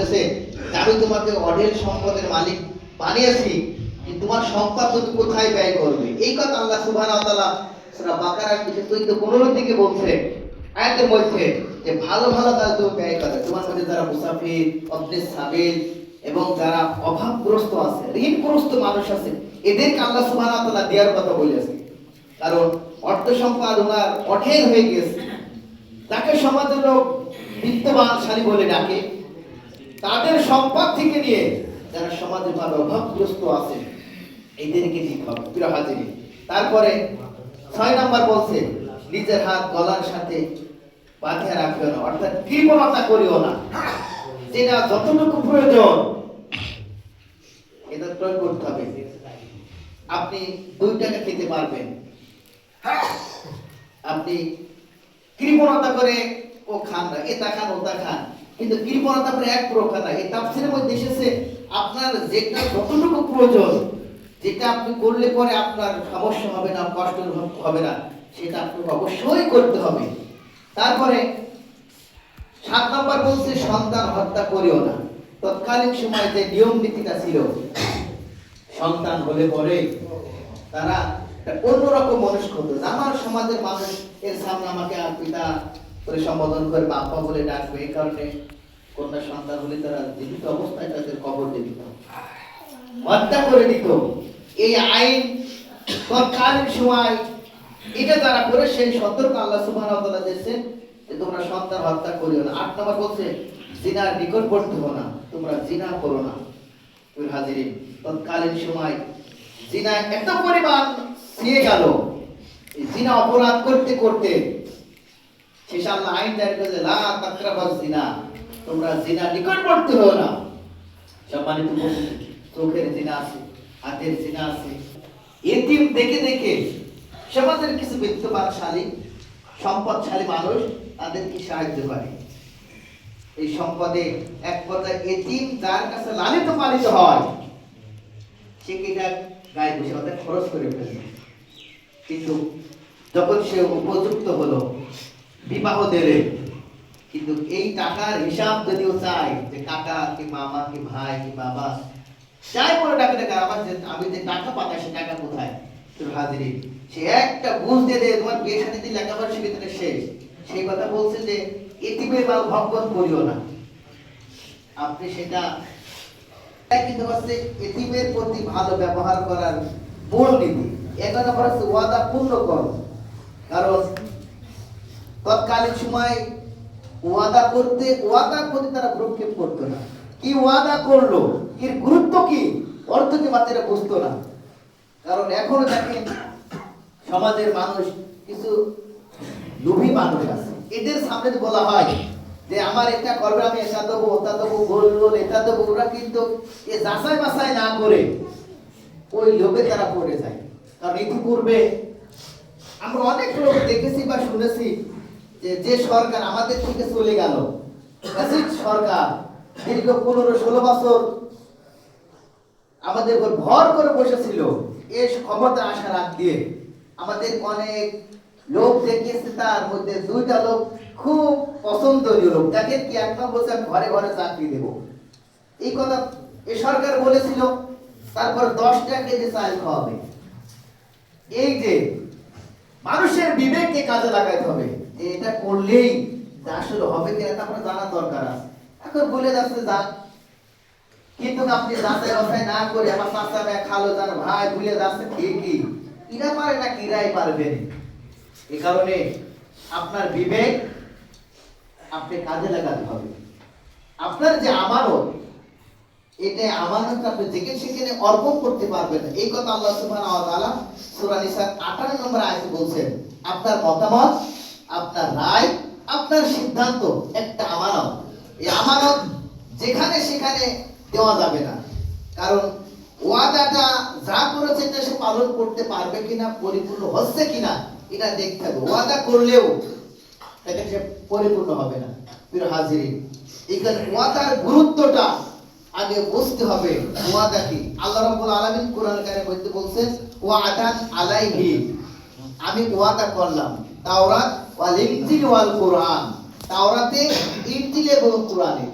বলেছে আমি তোমাকে অঢেল সম্পদের মালিক বানিয়েছি, তোমার সম্পদ তুমি কোথায় ব্যয় করবে। এই কথা আল্লাহ সুবহানাহু ওয়া তাআলা সূরা বাকারার 14-15 থেকে বলছে আয়াতের মধ্যে যে ভালো ভালো কাজ তুমি ব্যয় করো। তোমার মধ্যে যারা মুসাফির, অবনে সাবিল এবং যারা অভাবগ্রস্ত আছে, ঋণগ্রস্ত মানুষ আছে, এদেরকে আল্লাহ সুবহানাহু ওয়া তাআলা দেওয়ার কথা বলেছে। কারণ অর্থ সম্পদ ওনার অঢেল হয়ে গেছে, তাকে সমাজের লোক বিত্তবানশালী বলে ডাকে। তাদের সম্পদ থেকে নিয়ে যারা সমাজে ভালো অভাবগ্রস্ত আছে এদেরকে দিতে হবে। প্রিয় হাজিরিন, তারপরে 6 নাম্বার বলছে নিজের হাত গলার সাথে বাঁধিয়ে রাখিও না, অর্থাৎ কৃপণতা করিও না। যেটা যতটুকু প্রয়োজন এটা প্রয়োগ করতে হবে। আপনি 2 টাকা খেতে পারবেন, আপনি কৃপণতা করে ও খান না, এটা খান ওটা খান, কিন্তু কৃপণতা করে এক প্রকার না। এই তাফসীরের মধ্যে এসেছে আপনার যেটা যতটুকু প্রয়োজন, যেটা আপনি করলে পরে আপনার সমস্যা হবে না, কষ্ট হবে না, সেটা আপনাকে অবশ্যই করতে হবে। তারপরে 7 নম্বর বলছে সন্তান হত্যা করিও না। তৎকালীন সময়ে যে নিয়ম নীতিটা ছিল, সন্তান হলে পরে তারা অন্যরকম মনস্ক হতো। আমার সমাজের মানুষ এর সামনে আমাকে আর পিতা করে সম্বোধন করে বাপ্পা বলে ডাকবে, এই কারণে কন্যা সন্তান হলে তারা জীবিত অবস্থায় তাদের কবর দিয়ে দিত, হত্যা করে দিত। এই আইন তৎকালীন সময় এটা যারা করে সেই সতর্ক আল্লাহ সুবহানাহু ওয়া তাআলা দিয়েছেন যে তোমরা সন্তান হত্যা করিও না। 8 নম্বর বলছে জিনার নিকটবর্তী হও না, তোমরা জিনা করো না। ওই হাজিরিন, তৎকালীন সময় জিনা এত পরিমাণ ছিয়ে গেল, জিনা অপরাধ করতে করতে শেষে আল্লাহ আইন জারি করেছে লা তাকরাবাজ জিনা, তোমরা জিনা নিকটবর্তী হও না। সম্মানিত উপস্থিতি, চোখের জিনা আছে, হাতের জিনা আছে। এতিম দেখে দেখে সমাজের কিছু বিত্তবানশালী সম্পদশালী মানুষ তাদেরকে সাহায্য করে। এই সম্পদে এক পর্যায়ে এতিম যার কাছে লালিত পালিত হয় সে কিনা গায়ে বসে ওদের খরচ করে ফেলে, কিন্তু যখন সে উপযুক্ত হলো বিবাহ দিলে, কিন্তু এই টাকার হিসাব যদিও চাই যে কাকা কি মামা কি ভাই কি বাবা যাই বলে ডাকে ডাকে, আমি যে টাকা পাঠাই সে টাকা কোথায়। হাজিরি, সে একটা বুঝ দিয়ে দেয় তোমার বিয়ে সাথে দিন লেখাপড়া সে ভিতরে শেষ। সেই কথা বলছে যে এতিমের বা ভঙ্গন করিও না। আপনি সেটা কিন্তু হচ্ছে এতিমের প্রতি ভালো ব্যবহার করার মূল নীতি। 1 নম্বর হচ্ছে ওয়াদা পূর্ণ করো। কারণ তৎকালীন সময় ওয়াদার প্রতি তারা ভ্রুক্ষেপ করতো না। কি ওয়াদা করলো, এর গুরুত্ব কি, অর্থ কি মাত্রা বুঝতো না। কারণ এখনো দেখেন সমাজের মানুষ কিছু লোভী মানুষ আছে, এদের সামনে বলা হয় যে আমার এটা করবে, আমি এটা দেবো ওটা দেবো, বললো এটা দেবো, ওরা কিন্তু এ যাচাই বাছাই না করে ওই লোভে তারা পড়ে যায়। কারণ ইতিপূর্বে আমরা অনেক লোক দেখেছি বা শুনেছি যে সরকার আমাদের থেকে চলে গেল, সরকার দীর্ঘ 15-16 বছর আমাদের উপর ভর করে বসেছিল। এই ক্ষমতা আসার আগ দিয়ে আমাদের অনেক লোক দেখিয়েছে, তার মধ্যে 2টা লোক খুব পছন্দনীয় লোক। দেখেন কি একদম বলছে আমি ঘরে ঘরে চাকরি দেব, এই কথা এই সরকার বলেছিল। তারপর 10 টাকা কেজি চাল খাওয়াবে। এই যে মানুষের বিবেককে কাজে লাগাইতে হবে যে এটা করলেই আসলে হবে কিনা তা আপনার জানা দরকার আছে। এখন বলে যাচ্ছে যাক, কিন্তু আপনি যাচাই বাছাই না করে আমার চাচা ভাই খালো জান ভাই ভুলে যাচ্ছে, ঠিকই এরা পারে না কিরাই পারবেন। এই কারণে আপনার বিবেক আপনি কাজে লাগাতে হবে। আপনার যে আমানত, এটা আমানত আপনি যেখানে সেখানে অর্পণ করতে পারবেন না। এই কথা আল্লাহ সুবহানাহু ওয়া তাআলা সূরা নিসার 58 নম্বর আয়াতে বলছেন আপনার মতামত, আপনার রায়, আপনার সিদ্ধান্ত একটা আমানত। এই আমানত যেখানে সেখানে দেওয়া যাবে না। কারণ ওয়াদাটা যা করেছে এটা সে পালন করতে পারবে কিনা, পরিপূর্ণ হচ্ছে কিনা এটা দেখতে হবে। ওয়াদা করলেও এটা সে পরিপূর্ণ হবে না। প্রিয় হাজিরিন, এখানে ওয়াদার গুরুত্বটা আগে বুঝতে হবে। ওয়াদা কি? আল্লাহ রাব্বুল আলামিন কোরআন কারিমের মধ্যে বলছেন ওয়াদান আলাইহি, আমি ওয়াদা করলাম। তাওরাত ওয়াল ইনজিল ওয়াল কোরআন, তাওরাতে, ইনজিলে এবং কোরআনে।